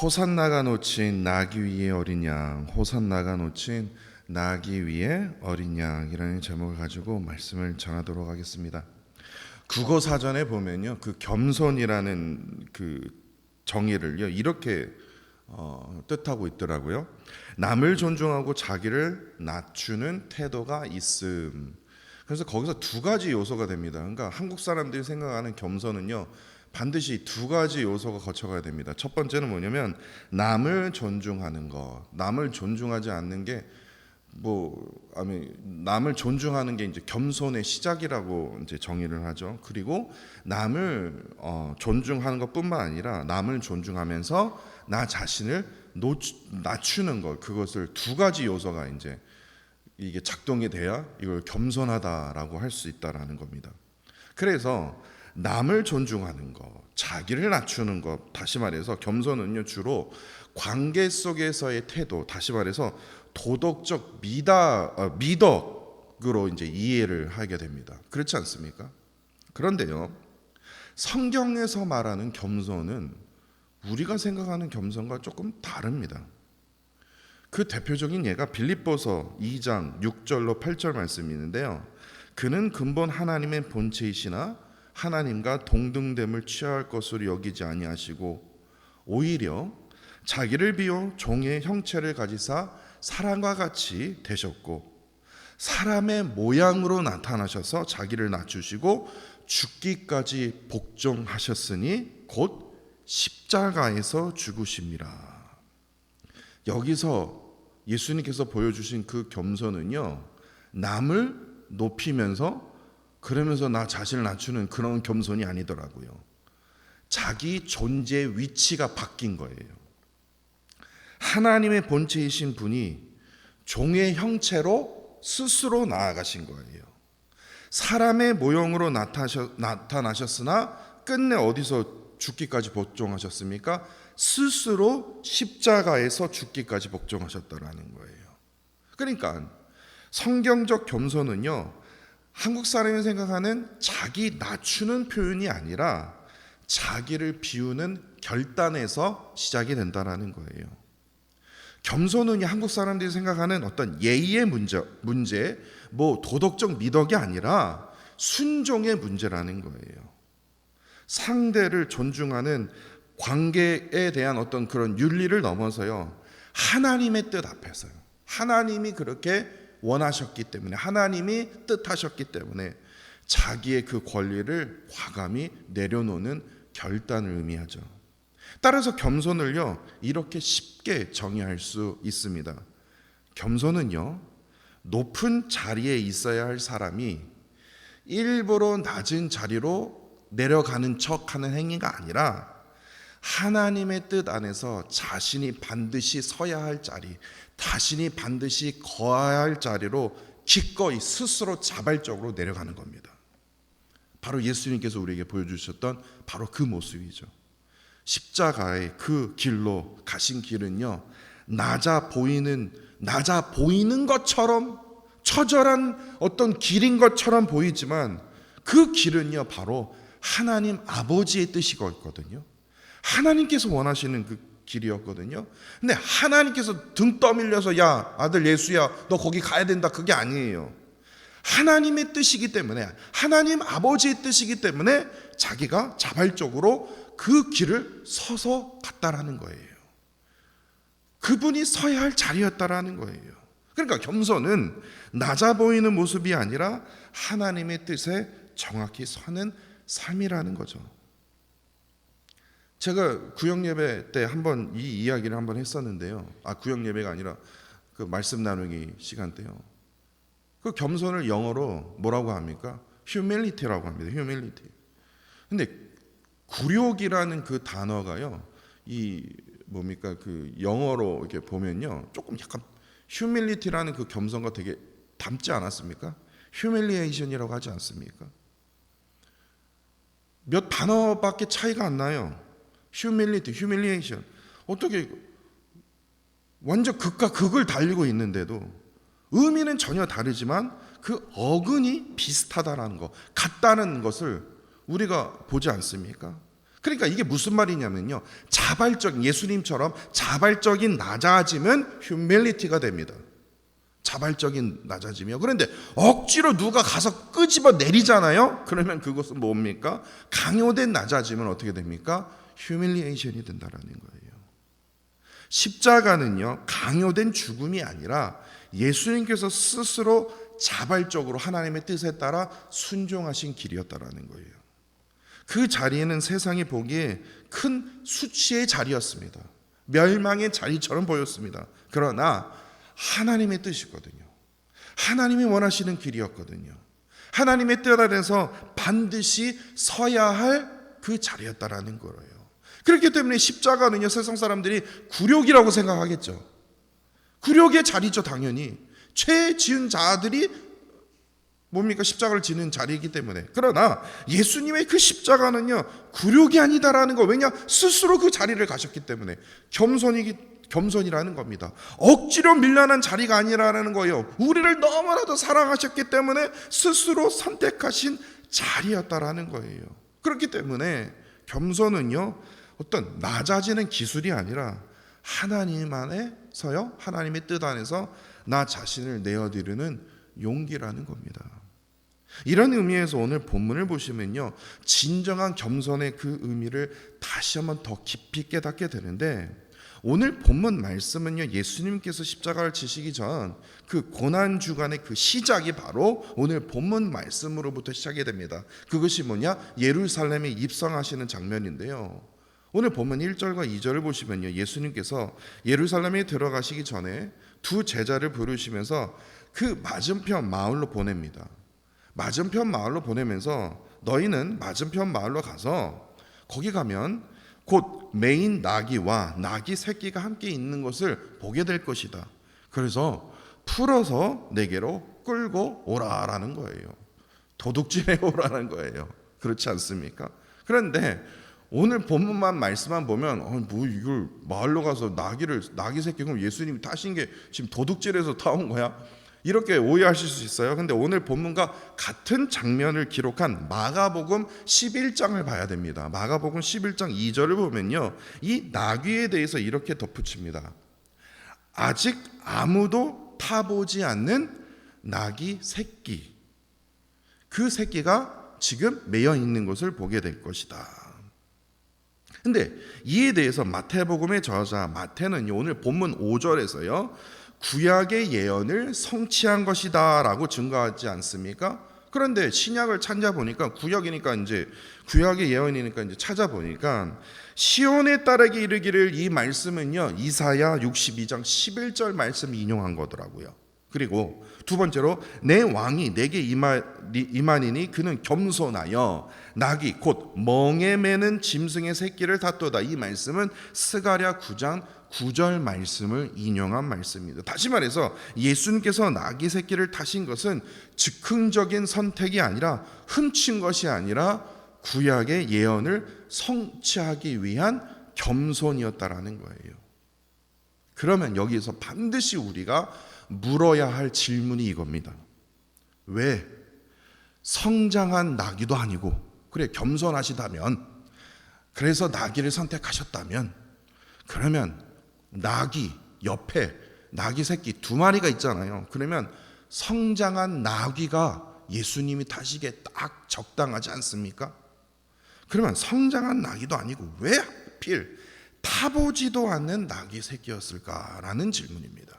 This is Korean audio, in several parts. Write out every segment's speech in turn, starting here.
호산나가 놓친 나귀 위에 어린 양, 호산나가 놓친 나귀 위에 어린 양이라는 제목을 가지고 말씀을 전하도록 하겠습니다. 국어 사전에 보면요, 그 겸손이라는 그 정의를요 이렇게 뜻하고 있더라고요. 남을 존중하고 자기를 낮추는 태도가 있음. 그래서 거기서 두 가지 요소가 됩니다. 그러니까 한국 사람들이 생각하는 겸손은요, 반드시 두 가지 요소가 거쳐가야 됩니다. 첫 번째는 뭐냐면 남을 존중하는 것. 남을 존중하지 않는 게 남을 존중하는 게 이제 겸손의 시작이라고 이제 정의를 하죠. 그리고 남을 존중하는 것뿐만 아니라 남을 존중하면서 나 자신을 낮추는 것, 그것을 두 가지 요소가 이제 이게 작동이 돼야 이걸 겸손하다라고 할 수 있다라는 겁니다. 그래서 남을 존중하는 것, 자기를 낮추는 것, 다시 말해서 겸손은요 주로 관계 속에서의 태도, 다시 말해서 도덕적 미덕으로 이제 이해를 하게 됩니다. 그렇지 않습니까? 그런데요, 성경에서 말하는 겸손은 우리가 생각하는 겸손과 조금 다릅니다. 그 대표적인 예가 빌립보서 2장 6절로 8절 말씀이 있는데요. 그는 근본 하나님의 본체이시나 하나님과 동등됨을 취할 것으로 여기지 아니하시고 오히려 자기를 비워 종의 형체를 가지사 사람과 같이 되셨고 사람의 모양으로 나타나셔서 자기를 낮추시고 죽기까지 복종하셨으니 곧 십자가에서 죽으심이라. 여기서 예수님께서 보여주신 그 겸손은요, 남을 높이면서 그러면서 나 자신을 낮추는 그런 겸손이 아니더라고요. 자기 존재의 위치가 바뀐 거예요. 하나님의 본체이신 분이 종의 형체로 스스로 나아가신 거예요. 사람의 모형으로 나타나셨으나 끝내 어디서 죽기까지 복종하셨습니까? 스스로 십자가에서 죽기까지 복종하셨다라는 거예요. 그러니까 성경적 겸손은요, 한국 사람이 생각하는 자기 낮추는 표현이 아니라 자기를 비우는 결단에서 시작이 된다는 거예요. 겸손은 한국 사람들이 생각하는 어떤 예의의 문제, 도덕적 미덕이 아니라 순종의 문제라는 거예요. 상대를 존중하는 관계에 대한 어떤 그런 윤리를 넘어서요, 하나님의 뜻 앞에서요, 하나님이 그렇게 원하셨기 때문에, 하나님이 뜻하셨기 때문에 자기의 그 권리를 과감히 내려놓는 결단을 의미하죠. 따라서 겸손을요 이렇게 쉽게 정의할 수 있습니다. 겸손은요, 높은 자리에 있어야 할 사람이 일부러 낮은 자리로 내려가는 척하는 행위가 아니라 하나님의 뜻 안에서 자신이 반드시 서야 할 자리, 자신이 반드시 거해야 할 자리로 기꺼이 스스로 자발적으로 내려가는 겁니다. 바로 예수님께서 우리에게 보여주셨던 바로 그 모습이죠. 십자가의 그 길로 가신 길은요, 낮아 보이는 것처럼 처절한 어떤 길인 것처럼 보이지만 그 길은요 바로 하나님 아버지의 뜻이거든요. 하나님께서 원하시는 그 길이었거든요. 근데 하나님께서 등 떠밀려서 야 아들 예수야 너 거기 가야 된다, 그게 아니에요. 하나님의 뜻이기 때문에, 하나님 아버지의 뜻이기 때문에 자기가 자발적으로 그 길을 서서 갔다라는 거예요. 그분이 서야 할 자리였다라는 거예요. 그러니까 겸손은 낮아 보이는 모습이 아니라 하나님의 뜻에 정확히 서는 삶이라는 거죠. 제가 구역예배 때 한번 이 이야기를 한번 했었는데요. 구역예배가 아니라 그 말씀 나누기 시간 때요. 그 겸손을 영어로 뭐라고 합니까? humility라고 합니다. humility. 근데 굴욕이라는 그 단어가요, 그 영어로 이렇게 보면요, 조금 약간 humility라는 그 겸손과 되게 닮지 않았습니까? humiliation이라고 하지 않습니까? 몇 단어밖에 차이가 안 나요. humility, humiliation. 어떻게 완전 극과 극을 달리고 있는데도 의미는 전혀 다르지만 그 어근이 비슷하다라는 것, 같다는 것을 우리가 보지 않습니까? 그러니까 이게 무슨 말이냐면요, 자발적인, 예수님처럼 자발적인 낮아짐은 휴밀리티가 됩니다. 자발적인 낮아짐이요. 그런데 억지로 누가 가서 끄집어 내리잖아요. 그러면 그것은 뭡니까? 강요된 낮아짐은 어떻게 됩니까? 휴밀리에이션이 된다라는 거예요. 십자가는요, 강요된 죽음이 아니라 예수님께서 스스로 자발적으로 하나님의 뜻에 따라 순종하신 길이었다라는 거예요. 그 자리에는 세상이 보기에 큰 수치의 자리였습니다. 멸망의 자리처럼 보였습니다. 그러나 하나님의 뜻이거든요. 하나님이 원하시는 길이었거든요. 하나님의 뜻 안에서 반드시 서야 할 그 자리였다라는 거예요. 그렇기 때문에 십자가는요, 세상 사람들이 굴욕이라고 생각하겠죠. 굴욕의 자리죠, 당연히. 죄 지은 자들이 뭡니까? 십자가를 지는 자리이기 때문에. 그러나 예수님의 그 십자가는요, 굴욕이 아니다라는 거. 왜냐? 스스로 그 자리를 가셨기 때문에. 겸손이라는 겁니다. 억지로 밀려난 자리가 아니라는 거예요. 우리를 너무나도 사랑하셨기 때문에 스스로 선택하신 자리였다라는 거예요. 그렇기 때문에 겸손은요, 어떤 낮아지는 기술이 아니라 하나님 안에서요, 하나님의 뜻 안에서 나 자신을 내어드리는 용기라는 겁니다. 이런 의미에서 오늘 본문을 보시면요, 진정한 겸손의 그 의미를 다시 한번 더 깊이 깨닫게 되는데, 오늘 본문 말씀은요, 예수님께서 십자가를 지시기 전 그 고난 주간의 그 시작이 바로 오늘 본문 말씀으로부터 시작이 됩니다. 그것이 뭐냐? 예루살렘에 입성하시는 장면인데요. 오늘 본문 1절과 2절을 보시면요, 예수님께서 예루살렘에 들어가시기 전에 두 제자를 부르시면서 그 맞은편 마을로 보냅니다. 맞은편 마을로 보내면서 너희는 맞은편 마을로 가서 거기 가면 곧 메인 나귀와 나귀 새끼가 함께 있는 것을 보게 될 것이다. 그래서 풀어서 내게로 끌고 오라라는 거예요. 도둑질해 오라는 거예요. 그렇지 않습니까? 그런데 오늘 본문만 말씀만 보면 뭐 이걸 마을로 가서 나귀 새끼, 그럼 예수님이 타신 게 지금 도둑질해서 타온 거야? 이렇게 오해하실 수 있어요. 근데 오늘 본문과 같은 장면을 기록한 마가복음 11장을 봐야 됩니다. 마가복음 11장 2절을 보면요, 이 나귀에 대해서 이렇게 덧붙입니다. 아직 아무도 타보지 않는 나귀 새끼, 그 새끼가 지금 매여 있는 것을 보게 될 것이다. 근데 이에 대해서 마태복음의 저자 마태는요, 오늘 본문 5절에서요, 구약의 예언을 성취한 것이다 라고 증거하지 않습니까? 그런데 신약을 찾아보니까, 구약이니까 이제 구약의 예언이니까 이제 찾아보니까 시온의 딸에게 이르기를, 이 말씀은요, 이사야 62장 11절 말씀 인용한 거더라고요. 그리고 두 번째로 내 왕이 내게 임하니니 그는 겸손하여 나귀 곧 멍에 매는 짐승의 새끼를 탔도다. 이 말씀은 스가랴 9장 9절 말씀을 인용한 말씀입니다. 다시 말해서 예수님께서 나귀 새끼를 타신 것은 즉흥적인 선택이 아니라, 훔친 것이 아니라 구약의 예언을 성취하기 위한 겸손이었다라는 거예요. 그러면 여기서 반드시 우리가 물어야 할 질문이 이겁니다. 왜 성장한 나귀도 아니고, 그래 겸손하시다면, 그래서 나귀를 선택하셨다면, 그러면 나귀 옆에 나귀 새끼 두 마리가 있잖아요. 그러면 성장한 나귀가 예수님이 타시기에 딱 적당하지 않습니까? 그러면 성장한 나귀도 아니고 왜 하필 타보지도 않는 나귀 새끼였을까라는 질문입니다.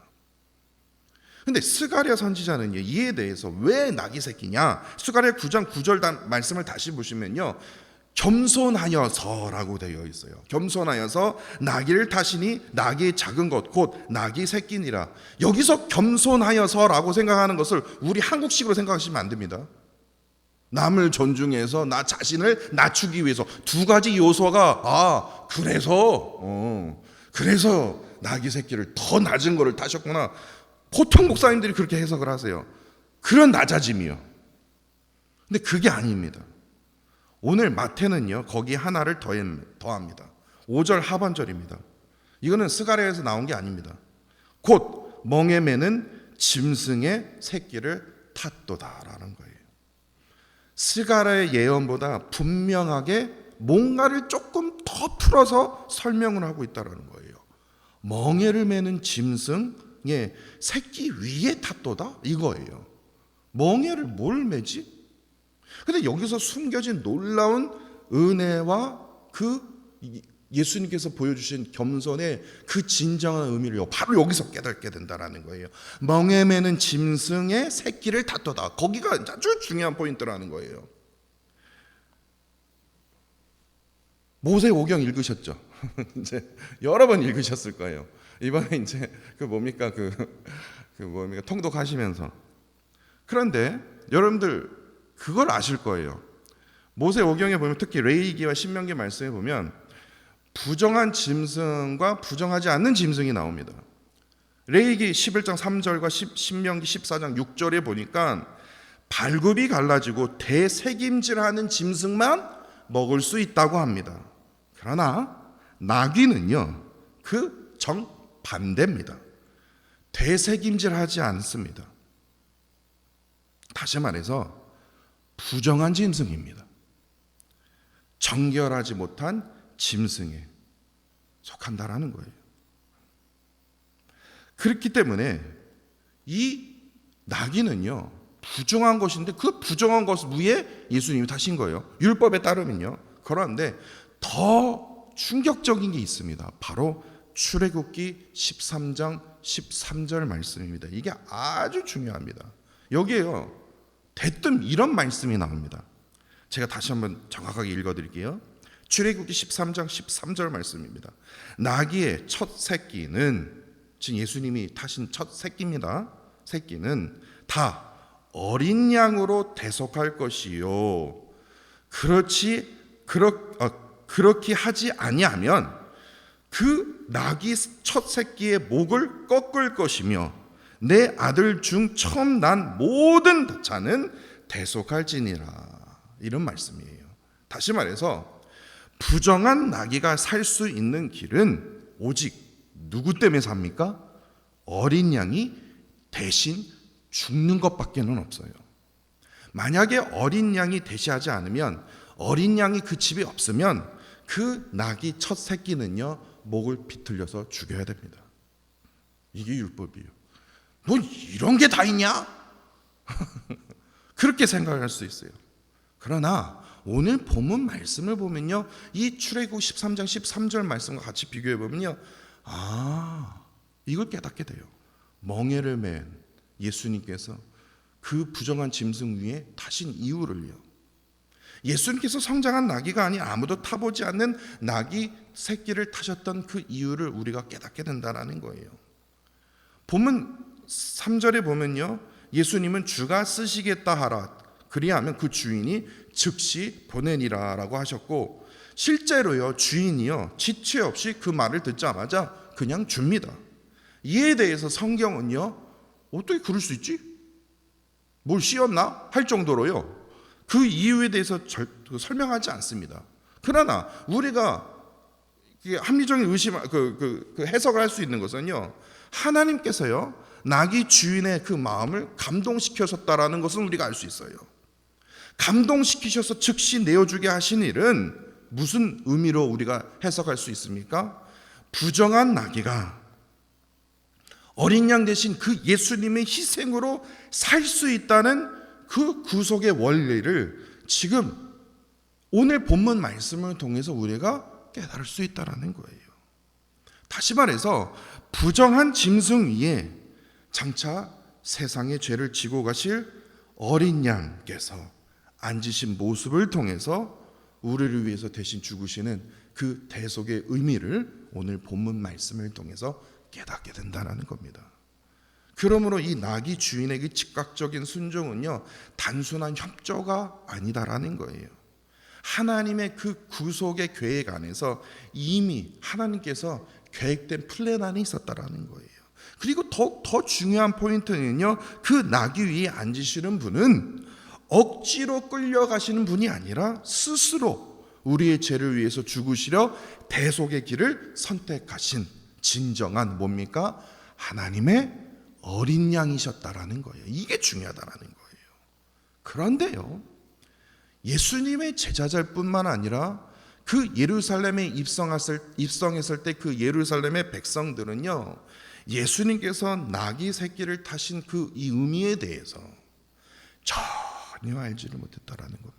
근데 스가랴 선지자는요, 이에 대해서 왜 나귀 새끼냐, 스가랴 9장 9절 말씀을 다시 보시면요, 겸손하여서라고 되어 있어요. 겸손하여서 나귀를 타시니 나귀의 작은 것 곧 나귀 새끼니라. 여기서 겸손하여서라고 생각하는 것을 우리 한국식으로 생각하시면 안 됩니다. 남을 존중해서 나 자신을 낮추기 위해서 두 가지 요소가, 그래서 나귀 새끼를 더 낮은 거를 타셨구나. 보통 목사님들이 그렇게 해석을 하세요. 그런 낮아짐이요. 근데 그게 아닙니다. 오늘 마태는요, 거기 하나를 더합니다. 5절 하반절입니다. 이거는 스가랴에서 나온 게 아닙니다. 곧 멍에 매는 짐승의 새끼를 탔도다라는 거예요. 스가랴의 예언보다 분명하게 뭔가를 조금 더 풀어서 설명을 하고 있다는 거예요. 멍에를 매는 짐승의 새끼 위에 탔도다 이거예요. 멍에를 뭘 매지? 근데 여기서 숨겨진 놀라운 은혜와 그 예수님께서 보여주신 겸손의 그 진정한 의미를 바로 여기서 깨닫게 된다는 거예요. 멍에 매는 짐승의 새끼를 탔도다. 거기가 아주 중요한 포인트라는 거예요. 모세오경 읽으셨죠? 이제 여러 번 읽으셨을 거예요. 이번에 이제 통독하시면서. 그런데 여러분들 그걸 아실 거예요. 모세오경에 보면 특히 레위기와 신명기 말씀에 보면 부정한 짐승과 부정하지 않는 짐승이 나옵니다. 레위기 11장 3절과 신명기 14장 6절에 보니까 발굽이 갈라지고 대새김질하는 짐승만 먹을 수 있다고 합니다. 그러나 나귀는요 그 정반대입니다. 대새김질하지 않습니다. 다시 말해서 부정한 짐승입니다. 정결하지 못한 짐승에 속한다라는 거예요. 그렇기 때문에 이 나귀는요 부정한 것인데 그 부정한 것 위에 예수님이 타신 거예요. 율법에 따르면요. 그런데 더 충격적인 게 있습니다. 바로 출애굽기 13장 13절 말씀입니다. 이게 아주 중요합니다. 여기에요 대뜸 이런 말씀이 나옵니다. 제가 다시 한번 정확하게 읽어드릴게요. 출애굽기 13장 13절 말씀입니다. 나귀의 첫 새끼는, 지금 예수님이 타신 첫 새끼입니다. 새끼는 다 어린 양으로 대속할 것이요 그렇게 하지 아니하면 그 나귀 첫 새끼의 목을 꺾을 것이며 내 아들 중 처음 난 모든 자는 대속할지니라. 이런 말씀이에요. 다시 말해서 부정한 나귀가 살 수 있는 길은 오직 누구 때문에 삽니까? 어린 양이 대신 죽는 것밖에는 없어요. 만약에 어린 양이 대시하지 않으면, 어린 양이 그 집에 없으면 그 나귀 첫 새끼는요 목을 비틀려서 죽여야 됩니다. 이게 율법이에요. 뭐 이런 게 다 있냐? 그렇게 생각할 수 있어요. 그러나 오늘 본문 말씀을 보면요 이 출애굽 13장 13절 말씀과 같이 비교해 보면요 이걸 깨닫게 돼요. 멍에를 맨 예수님께서 그 부정한 짐승 위에 타신 이유를요. 예수님께서 성장한 나귀가 아닌 아무도 타보지 않는 나귀 새끼를 타셨던 그 이유를 우리가 깨닫게 된다는 거예요. 본문 3절에 보면요 예수님은 주가 쓰시겠다 하라 그리하면 그 주인이 즉시 보내니라 라고 하셨고, 실제로요 주인이요 지체 없이 그 말을 듣자마자 그냥 줍니다. 이에 대해서 성경은요 어떻게 그럴 수 있지? 뭘 씌었나? 할 정도로요 그 이유에 대해서 설명하지 않습니다. 그러나 우리가 합리적인 해석을 할 수 있는 것은요 하나님께서요 나귀 주인의 그 마음을 감동시켜셨다라는 것은 우리가 알 수 있어요. 감동시키셔서 즉시 내어주게 하신 일은 무슨 의미로 우리가 해석할 수 있습니까? 부정한 나귀가 어린 양 대신 그 예수님의 희생으로 살 수 있다는 그 구속의 원리를 지금 오늘 본문 말씀을 통해서 우리가 깨달을 수 있다는 거예요. 다시 말해서 부정한 짐승 위에 장차 세상의 죄를 지고 가실 어린 양께서 앉으신 모습을 통해서 우리를 위해서 대신 죽으시는 그 대속의 의미를 오늘 본문 말씀을 통해서 깨닫게 된다는 겁니다. 그러므로 이 나귀 주인에게 즉각적인 순종은요 단순한 협조가 아니다라는 거예요. 하나님의 그 구속의 계획 안에서 이미 하나님께서 계획된 플랜 안에 있었다라는 거예요. 그리고 더 중요한 포인트는요 그 나귀 위에 앉으시는 분은 억지로 끌려가시는 분이 아니라 스스로 우리의 죄를 위해서 죽으시려 대속의 길을 선택하신 진정한 뭡니까? 하나님의 어린 양이셨다라는 거예요. 이게 중요하다라는 거예요. 그런데요 예수님의 제자들 뿐만 아니라 그 예루살렘에 입성했을 때 그 예루살렘의 백성들은요, 예수님께서 나귀 새끼를 타신 그 이 의미에 대해서 전혀 알지를 못했다라는 겁니다.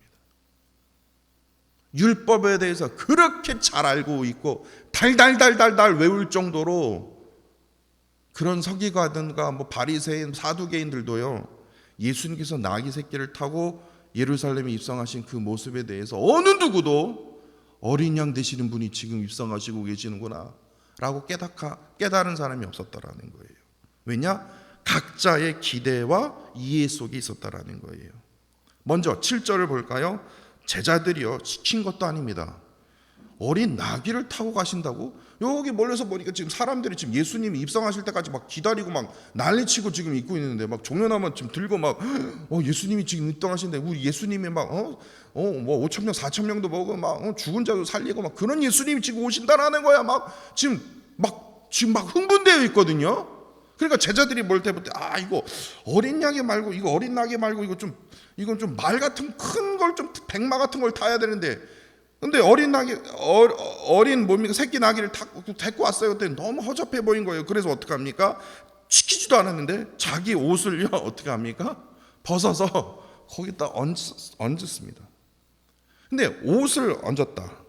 율법에 대해서 그렇게 잘 알고 있고 달달달달달 외울 정도로 그런 서기관과 뭐 바리새인, 사두개인들도요, 예수님께서 나귀 새끼를 타고 예루살렘에 입성하신 그 모습에 대해서 어느 누구도 어린 양 되시는 분이 지금 입성하시고 계시는구나 라고 깨달은 사람이 없었다라는 거예요. 왜냐? 각자의 기대와 이해 속에 있었다라는 거예요. 먼저 7절을 볼까요? 제자들이요, 시킨 것도 아닙니다. 어린 나귀를 타고 가신다고? 여기 멀리서 보니까 지금 사람들이 지금 예수님이 입성하실 때까지 막 기다리고 막 난리치고 지금 있고 있는데, 막 종려나무 지금 들고 막 예수님이 지금 입성하신데 우리 예수님이 막 뭐 5천 명 4천 명도 먹고 막 죽은 자도 살리고 막 그런 예수님이 지금 오신다라는 거야. 지금 막 흥분되어 있거든요. 그러니까 제자들이 볼 때부터 이거 어린 양이 말고 이거 어린 나귀 말고 이건 좀 말 같은 큰 걸 좀 백마 같은 걸 타야 되는데, 근데 어린 나귀 어린 뭡니까 새끼 나귀를 데리고 왔어요. 그때 너무 허접해 보인 거예요. 그래서 어떻게 합니까? 시키지도 않았는데 자기 옷을요 어떻게 합니까? 벗어서 거기다 얹었습니다. 근데 옷을 얹었다,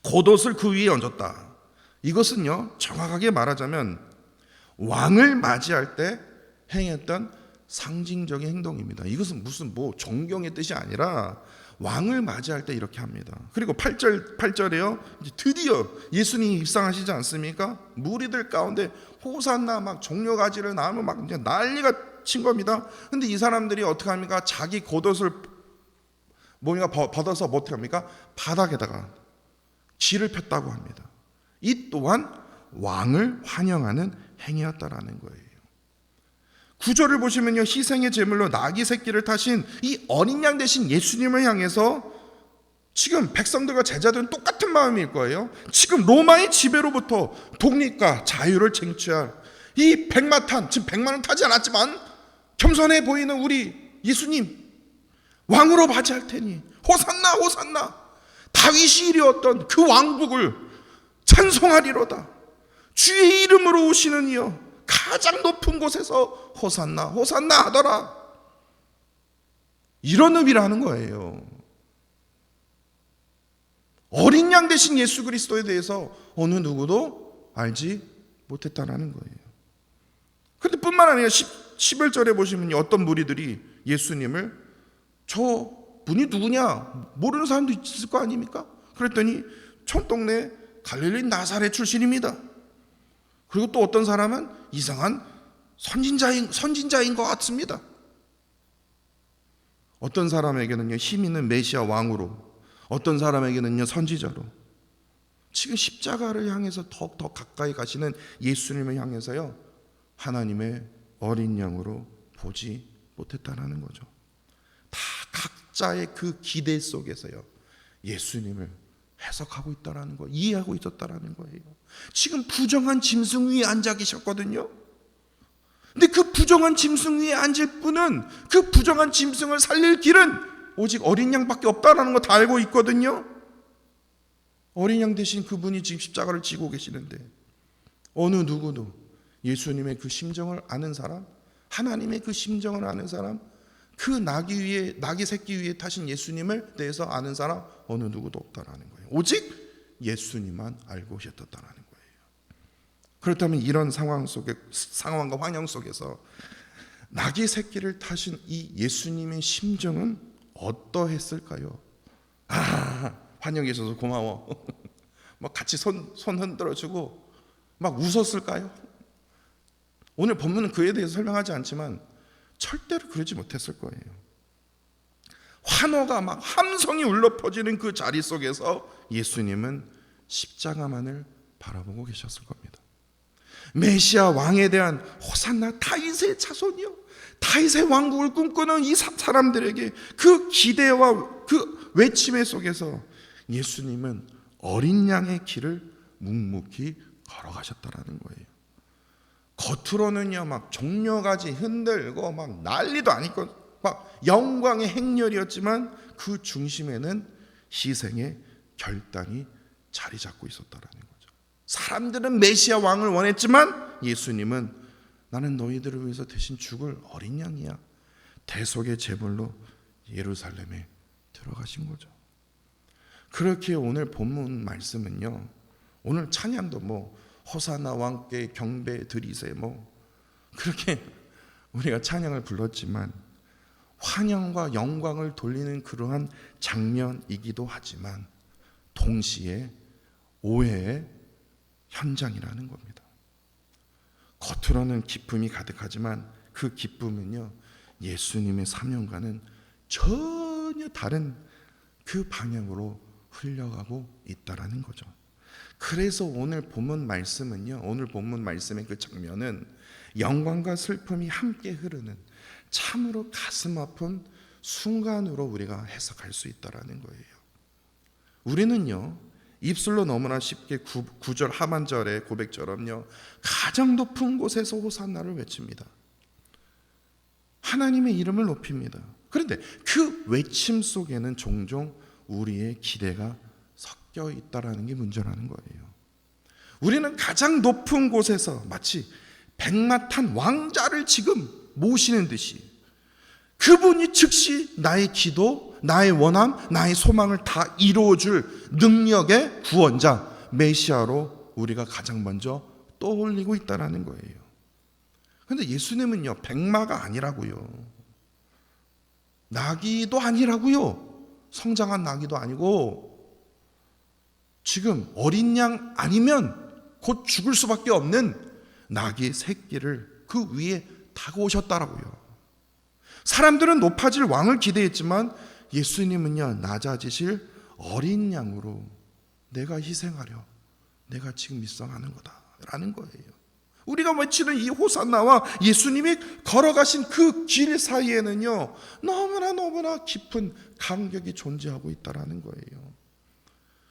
겉옷을 그 위에 얹었다. 이것은요 정확하게 말하자면 왕을 맞이할 때 행했던 상징적인 행동입니다. 이것은 무슨 존경의 뜻이 아니라 왕을 맞이할 때 이렇게 합니다. 그리고 8절에요. 이제 드디어 예수님이 입상하시지 않습니까? 무리들 가운데 호산나 막 종려가지를 나누면 막 이제 난리가 친 겁니다. 근데 이 사람들이 어떻게 합니까? 자기 겉옷을 벗어서 어떻게 합니까? 바닥에다가 쥐를 폈다고 합니다. 이 또한 왕을 환영하는 행위였다라는 거예요. 9절을 보시면요, 희생의 제물로 나귀 새끼를 타신 이 어린 양 대신 예수님을 향해서 지금 백성들과 제자들은 똑같은 마음일 거예요. 지금 로마의 지배로부터 독립과 자유를 쟁취할 이 백마탄, 지금 백마는 타지 않았지만 겸손해 보이는 우리 예수님, 왕으로 맞이할 테니 호산나 호산나, 다윗이 이루었던 그 왕국을 찬송하리로다. 주의 이름으로 오시는 이여 가장 높은 곳에서 호산나 호산나 하더라. 이런 의미라는 거예요. 어린 양 대신 예수 그리스도에 대해서 어느 누구도 알지 못했다라는 거예요. 그런데 뿐만 아니라 11절에 보시면 어떤 무리들이 예수님을 저 분이 누구냐 모르는 사람도 있을 거 아닙니까? 그랬더니 촌동네 갈릴리 나사렛 출신입니다. 그리고 또 어떤 사람은 이상한 선진자인 것 같습니다. 어떤 사람에게는요 힘 있는 메시아 왕으로, 어떤 사람에게는요 선지자로, 지금 십자가를 향해서 더욱더 가까이 가시는 예수님을 향해서요 하나님의 어린 양으로 보지 못했다는 거죠. 다 각자의 그 기대 속에서요 예수님을 해석하고 있다라는 거, 이해하고 있었다라는 거예요. 지금 부정한 짐승 위에 앉아 계셨거든요. 근데 그 부정한 짐승 위에 앉을 분은 그 부정한 짐승을 살릴 길은 오직 어린 양밖에 없다라는 거 다 알고 있거든요. 어린 양 대신 그분이 지금 십자가를 지고 계시는데 어느 누구도 예수님의 그 심정을 아는 사람, 하나님의 그 심정을 아는 사람, 그 나귀 새끼 위에 타신 예수님을 대해서 아는 사람 어느 누구도 없다라는 거예요. 오직 예수님만 알고 계셨다라는 거예요. 그렇다면 이런 상황과 환영 속에서 나귀 새끼를 타신 이 예수님의 심정은 어떠했을까요? 환영해 줘서 고마워. 막 같이 손 흔들어주고 막 웃었을까요? 오늘 본문은 그에 대해서 설명하지 않지만 절대로 그러지 못했을 거예요. 환호가 막 함성이 울려 퍼지는 그 자리 속에서 예수님은 십자가만을 바라보고 계셨을 겁니다. 메시아 왕에 대한 호산나 다윗의 자손이요, 다윗의 왕국을 꿈꾸는 이 사람들에게 그 기대와 그 외침의 속에서 예수님은 어린 양의 길을 묵묵히 걸어가셨다라는 거예요. 겉으로는요 막 종려가지 흔들고 막 난리도 아니고 막 영광의 행렬이었지만 그 중심에는 희생의 결단이 자리 잡고 있었다라는 거죠. 사람들은 메시아 왕을 원했지만 예수님은 나는 너희들을 위해서 대신 죽을 어린 양이야. 대속의 제물로 예루살렘에 들어가신 거죠. 그렇게 오늘 본문 말씀은요, 오늘 찬양도 뭐 호사나 왕께 경배 드리세 뭐 그렇게 우리가 찬양을 불렀지만 환영과 영광을 돌리는 그러한 장면이기도 하지만 동시에 오해의 현장이라는 겁니다. 겉으로는 기쁨이 가득하지만 그 기쁨은요, 예수님의 사명과는 전혀 다른 그 방향으로 흘러가고 있다라는 거죠. 그래서 오늘 본문 말씀은요, 오늘 본문 말씀의 그 장면은 영광과 슬픔이 함께 흐르는 참으로 가슴 아픈 순간으로 우리가 해석할 수 있다라는 거예요. 우리는요, 입술로 너무나 쉽게 9절 하반절의 고백처럼요, 가장 높은 곳에서 호산나를 외칩니다. 하나님의 이름을 높입니다. 그런데 그 외침 속에는 종종 우리의 기대가 섞여 있다라는 게 문제라는 거예요. 우리는 가장 높은 곳에서 마치 백마탄 왕자를 지금 모시는 듯이 그분이 즉시 나의 기도, 나의 원함, 나의 소망을 다 이루어줄 능력의 구원자 메시아로 우리가 가장 먼저 떠올리고 있다는 거예요. 그런데 예수님은요, 백마가 아니라고요. 나귀도 아니라고요. 성장한 나귀도 아니고 지금 어린 양 아니면 곧 죽을 수밖에 없는 나귀 새끼를 그 위에 타고 오셨다라고요. 사람들은 높아질 왕을 기대했지만 예수님은요, 낮아지실 어린 양으로 내가 희생하려 내가 지금 입성하는 거다라는 거예요. 우리가 외치는 이 호산나와 예수님이 걸어가신 그 길 사이에는요, 너무나 깊은 간격이 존재하고 있다라는 거예요.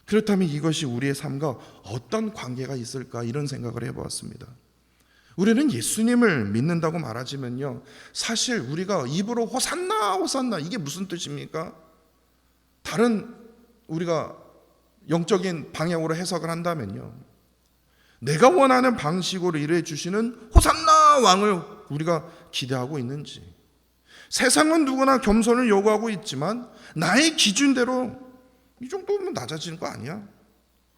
그렇다면 이것이 우리의 삶과 어떤 관계가 있을까, 이런 생각을 해보았습니다. 우리는 예수님을 믿는다고 말하지만요, 사실 우리가 입으로 호산나 호산나 이게 무슨 뜻입니까? 다른 우리가 영적인 방향으로 해석을 한다면요, 내가 원하는 방식으로 일해 주시는 호산나 왕을 우리가 기대하고 있는지, 세상은 누구나 겸손을 요구하고 있지만 나의 기준대로 이 정도면 낮아지는 거 아니야?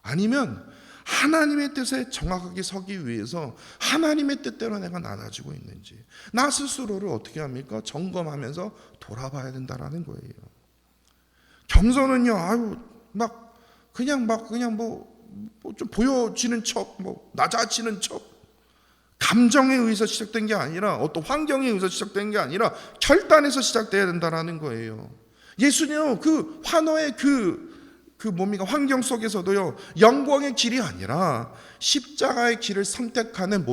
아니면 하나님의 뜻에 정확하게 서기 위해서 하나님의 뜻대로 내가 낮아지고 있는지, 나 스스로를 어떻게 합니까? 점검하면서 돌아봐야 된다라는 거예요. 겸손은요, 그냥 뭐 좀 보여지는 척, 뭐 낮아지는 척, 감정에 의해서 시작된 게 아니라, 어떤 환경에 의해서 시작된 게 아니라 결단에서 시작돼야 된다라는 거예요. 예수님은 그 환호의 환경 속에서도요, 영광의 길이 아니라 십자가의 길을 선택하는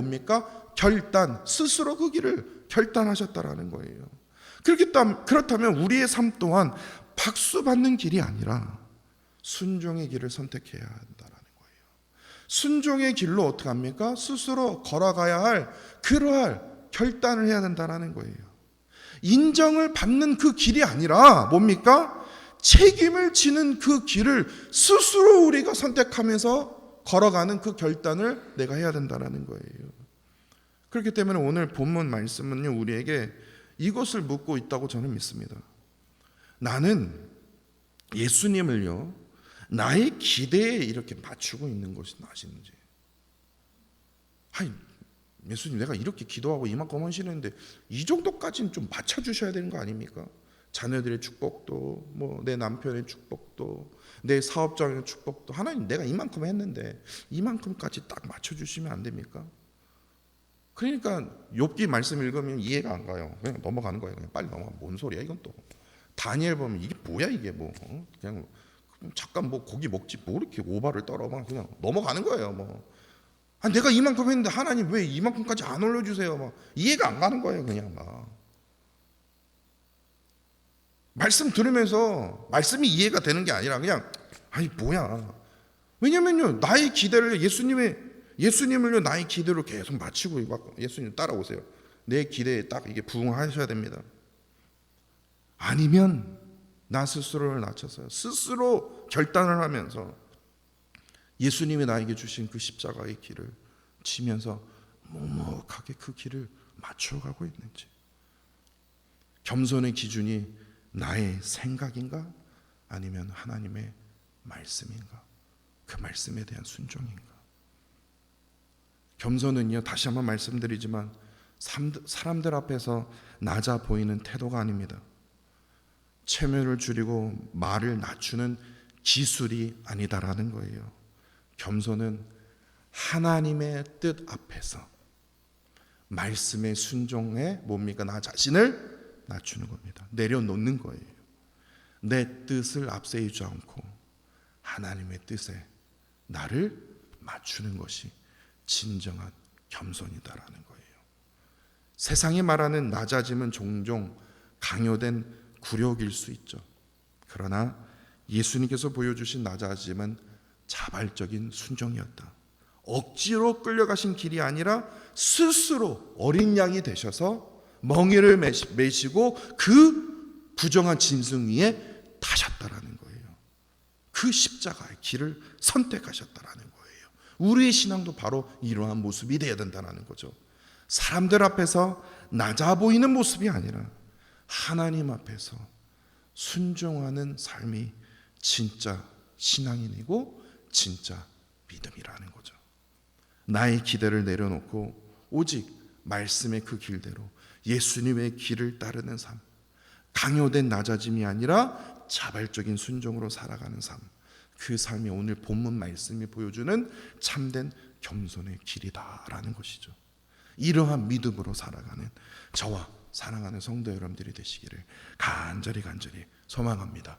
결단, 스스로 그 길을 결단하셨다라는 거예요. 그렇다면 우리의 삶 또한 박수 받는 길이 아니라 순종의 길을 선택해야 한다라는 거예요. 순종의 길로 어떻게 합니까? 스스로 걸어가야 할 그러할 결단을 해야 된다라는 거예요. 인정을 받는 그 길이 아니라 책임을 지는 그 길을 스스로 우리가 선택하면서 걸어가는 그 결단을 내가 해야 된다는 거예요. 그렇기 때문에 오늘 본문 말씀은요, 우리에게 이것을 묻고 있다고 저는 믿습니다. 나는 예수님을요, 나의 기대에 이렇게 맞추고 있는 것이 나아지는지. 예수님, 내가 이렇게 기도하고 이만큼 헌신했는데 이 정도까지는 좀 맞춰주셔야 되는 거 아닙니까? 자녀들의 축복도, 내 남편의 축복도, 내 사업장의 축복도, 하나님 내가 이만큼 했는데 이만큼까지 딱 맞춰주시면 안 됩니까? 그러니까 욥기 말씀 읽으면 이해가 안 가요. 그냥 넘어가는 거예요. 그냥 빨리 넘어가. 뭔 소리야 이건 또. 다니엘 보면 이게 뭐야 이게 그냥 잠깐 고기 먹지 이렇게 오바를 떨어봐. 그냥 넘어가는 거예요. 내가 이만큼 했는데 하나님 왜 이만큼까지 안 올려주세요? 이해가 안 가는 거예요. 그냥 말씀 들으면서 말씀이 이해가 되는 게 아니라 그냥 뭐야. 왜냐면요, 나의 기대를 예수님을요, 나의 기대로 계속 맞추고 예수님 따라오세요. 내 기대에 딱 이게 부응하셔야 됩니다. 아니면 나 스스로를 낮춰서 스스로 결단을 하면서 예수님이 나에게 주신 그 십자가의 길을 치면서 묵묵하게 그 길을 맞춰가고 있는지, 겸손의 기준이 나의 생각인가 아니면 하나님의 말씀인가, 그 말씀에 대한 순종인가. 겸손은요, 다시 한번 말씀드리지만 사람들 앞에서 낮아 보이는 태도가 아닙니다. 체면을 줄이고 말을 낮추는 기술이 아니다라는 거예요. 겸손은 하나님의 뜻 앞에서 말씀의 순종에 뭡니까? 나 자신을 낮추는 겁니다. 내려놓는 거예요. 내 뜻을 앞세우지 않고 하나님의 뜻에 나를 맞추는 것이 진정한 겸손이다라는 거예요. 세상이 말하는 낮아짐은 종종 강요된 굴욕일 수 있죠. 그러나 예수님께서 보여주신 낮아짐은 자발적인 순종이었다. 억지로 끌려가신 길이 아니라 스스로 어린 양이 되셔서 멍에를 메시고 그 부정한 짐승 위에 타셨다라는 거예요. 그 십자가의 길을 선택하셨다라는 거예요. 우리의 신앙도 바로 이러한 모습이 되어야 된다는 거죠. 사람들 앞에서 낮아 보이는 모습이 아니라 하나님 앞에서 순종하는 삶이 진짜 신앙인이고 진짜 믿음이라는 거죠. 나의 기대를 내려놓고 오직 말씀의 그 길대로 예수님의 길을 따르는 삶, 강요된 낮아짐이 아니라 자발적인 순종으로 살아가는 삶, 그 삶이 오늘 본문 말씀이 보여주는 참된 겸손의 길이다라는 것이죠. 이러한 믿음으로 살아가는 저와 사랑하는 성도 여러분들이 되시기를 간절히 소망합니다.